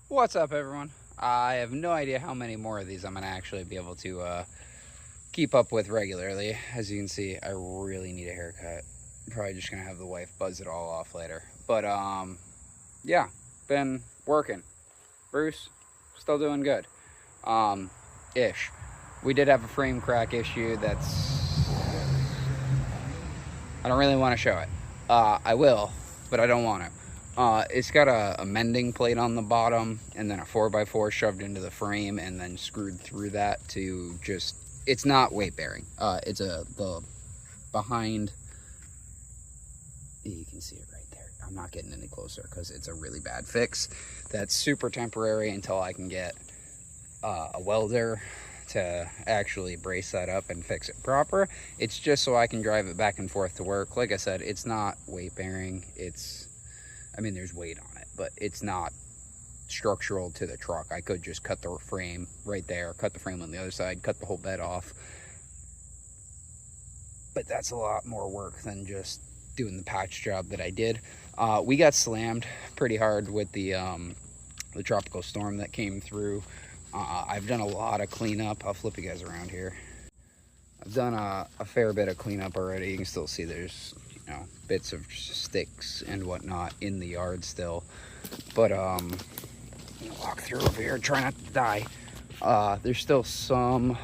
What's up, everyone? I have no idea how many more of these I'm going to actually be able to keep up with regularly. As you can see, I really need a haircut. I'm probably just going to have the wife buzz it all off later. But, yeah, been working. Bruce, still doing good. Ish. We did have a frame crack issue that's... I don't really want to show it. I will, but I don't want to. It's got a mending plate on the bottom and then a 4x4 shoved into the frame and then screwed through that to just, it's not weight bearing. It's the behind, you can see it right there. I'm not getting any closer because it's a really bad fix. That's super temporary until I can get a welder to actually brace that up and fix it proper. It's just so I can drive it back and forth to work. Like I said, it's not weight bearing. I mean, there's weight on it, but it's not structural to the truck. I could just cut the frame right there, cut the frame on the other side, cut the whole bed off. But that's a lot more work than just doing the patch job that I did. We got slammed pretty hard with the tropical storm that came through. I've done a lot of cleanup. I'll flip you guys around here. I've done a fair bit of cleanup already. You can still see there's bits of sticks and whatnot in the yard still. But walk through over here, try not to die. There's still some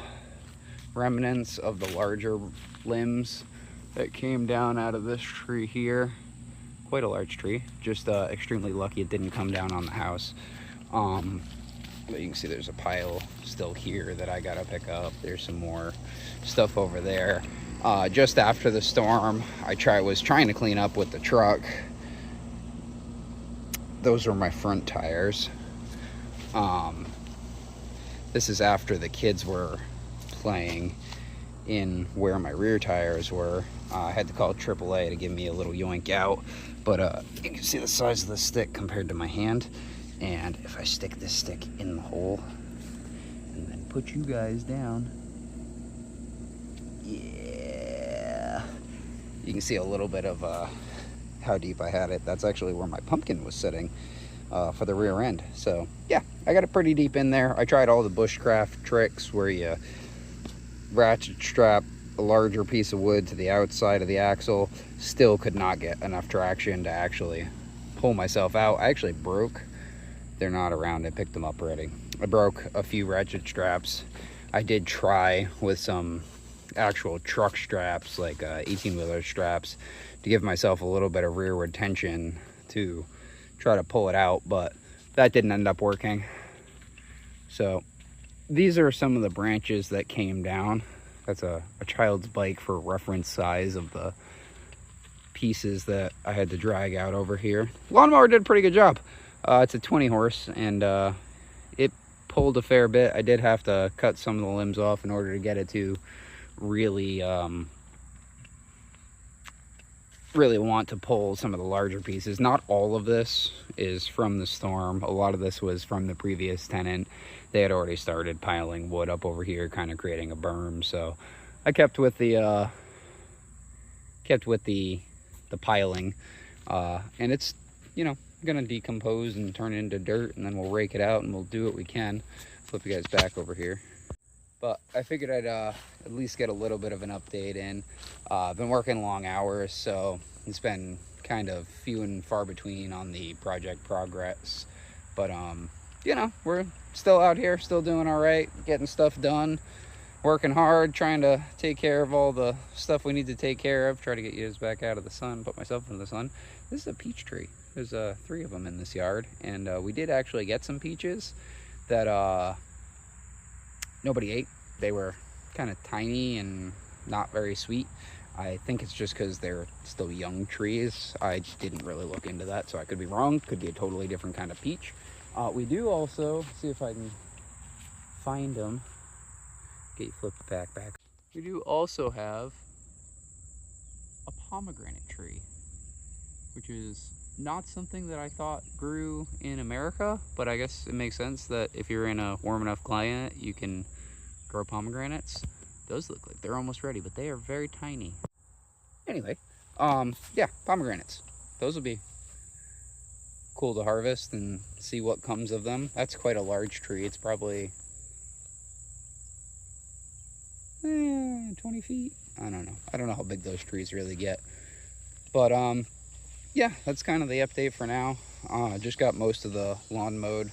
remnants of the larger limbs that came down out of this tree here. Quite a large tree. Just extremely lucky it didn't come down on the house. But you can see there's a pile still here that I gotta pick up. There's some more stuff over there. Just after the storm, I was trying to clean up with the truck. Those are my front tires. This is after the kids were playing in where my rear tires were. I had to call AAA to give me a little yoink out, but you can see the size of the stick compared to my hand. And if I stick this stick in the hole and then put you guys down, yeah, you can see a little bit of how deep I had it. That's actually where my pumpkin was sitting for the rear end. So yeah, I got it pretty deep in there. I tried all the bushcraft tricks where you ratchet strap a larger piece of wood to the outside of the axle. Still could not get enough traction to actually pull myself out. I actually broke. They're not around. I picked them up already. I broke a few ratchet straps. I did try with some actual truck straps, like 18-wheeler straps, to give myself a little bit of rearward tension to try to pull it out, but that didn't end up working. So these are some of the branches that came down. That's a child's bike for reference size of the pieces that I had to drag out over here. Lawnmower did a pretty good job. It's a 20 horse and it pulled a fair bit. I did have to cut some of the limbs off in order to get it to really want to pull some of the larger pieces. Not all of this is from the storm. A lot of this was from the previous tenant. They had already started piling wood up over here, kind of creating a berm. So I kept with the piling, and it's gonna decompose and turn into dirt, and then we'll rake it out and we'll do what we can. Flip you guys back over here. But I figured I'd at least get a little bit of an update in. I've been working long hours, so it's been kind of few and far between on the project progress. But we're still out here, still doing all right, getting stuff done, working hard, trying to take care of all the stuff we need to take care of, try to get you guys back out of the sun, put myself in the sun. This is a peach tree. There's 3 of them in this yard, and we did actually get some peaches that nobody ate. They were kind of tiny and not very sweet. I think it's just because they're still young trees. I didn't really look into that, so I could be wrong. Could be a totally different kind of peach. We do also, see if I can find them. Get you flipped back. We do also have a pomegranate tree, which is not something that I thought grew in America, but I guess it makes sense that if you're in a warm enough climate, you can grow pomegranates. Those look like they're almost ready, but they are very tiny. Anyway, yeah, pomegranates. Those will be cool to harvest and see what comes of them. That's quite a large tree. It's probably 20 feet. I don't know how big those trees really get. But yeah, that's kind of the update for now. Just got most of the lawn mowed.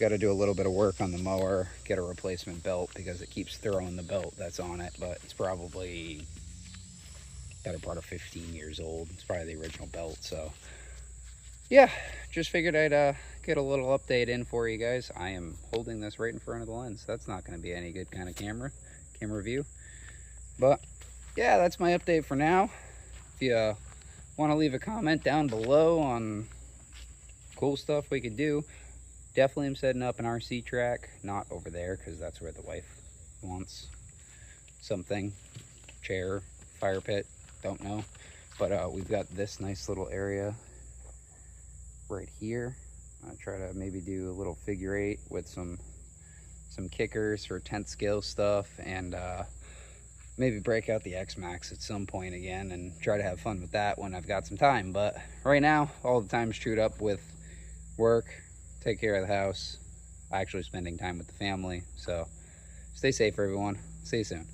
Got to do a little bit of work on the mower, get a replacement belt because it keeps throwing the belt that's on it, but it's probably better part of 15 years old. It's probably the original belt. So yeah, just figured I'd get a little update in for you guys. I am holding this right in front of the lens. That's not going to be any good kind of camera view. But yeah, that's my update for now. If you want to leave a comment down below on cool stuff we could do, definitely am setting up an RC track, not over there because that's where the wife wants something. Chair, fire pit, don't know. But we've got this nice little area right here. I'll try to maybe do a little figure eight with some kickers for tent scale stuff, and maybe break out the X-Max at some point again and try to have fun with that when I've got some time. But right now, all the time's chewed up with work, take care of the house, actually spending time with the family. So stay safe, everyone. See you soon.